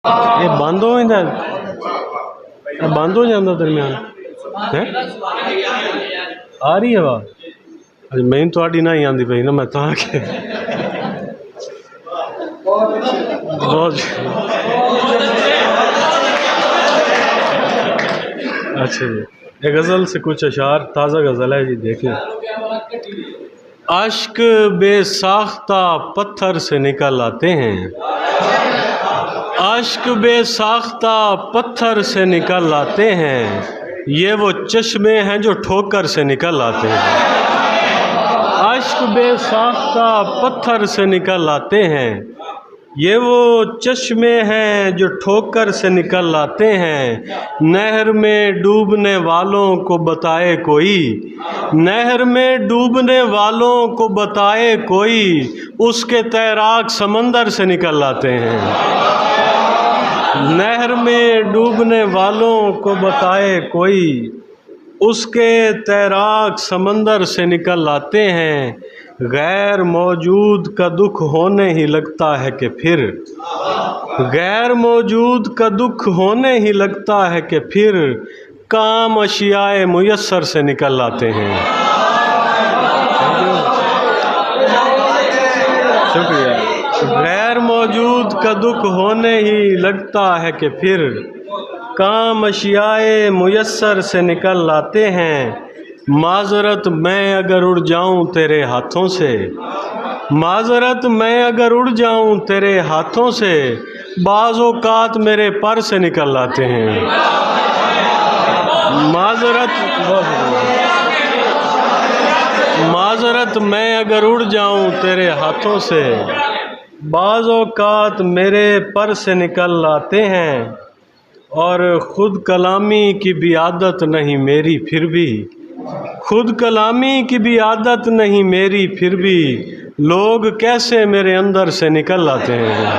یہ بند ہو بند ہو جاتا درمیان آ رہی ہے آواز میں تھوڑی نہ ہی آتی پی نا میں تاں کہ اچھا جی یہ غزل سے کچھ اشعار تازہ غزل ہے جی دیکھیں اشک بے ساختہ پتھر سے نکل آتے ہیں اشک بے ساختہ پتھر سے نکل آتے ہیں یہ وہ چشمے ہیں جو ٹھوکر سے نکل آتے ہیں اشک بے ساختہ پتھر سے نکل آتے ہیں یہ وہ چشمے ہیں جو ٹھوکر سے نکل آتے ہیں نہر میں ڈوبنے والوں کو بتائے کوئی نہر میں ڈوبنے والوں کو بتائے کوئی اس کے تیراک سمندر سے نکل آتے ہیں نہر میں ڈوبنے والوں کو بتائے کوئی اس کے تیراک سمندر سے نکل آتے ہیں غیر موجود کا دکھ ہونے ہی لگتا ہے کہ پھر غیر موجود کا دکھ ہونے ہی لگتا ہے کہ پھر کام اشیاء میسر سے نکل آتے ہیں شکریہ غیر موجود کا دکھ ہونے ہی لگتا ہے کہ پھر کام اشیاء میسر سے نکل آتے ہیں معذرت میں اگر اڑ جاؤں تیرے ہاتھوں سے معذرت میں اگر اڑ جاؤں تیرے ہاتھوں سے بعض اوقات میرے پر سے نکل آتے ہیں معذرت میں اگر اڑ جاؤں تیرے ہاتھوں سے بعض اوقات میرے پر سے نکل آتے ہیں اور خود کلامی کی بھی عادت نہیں میری پھر بھی خود کلامی کی بھی عادت نہیں میری پھر بھی لوگ کیسے میرے اندر سے نکل آتے ہیں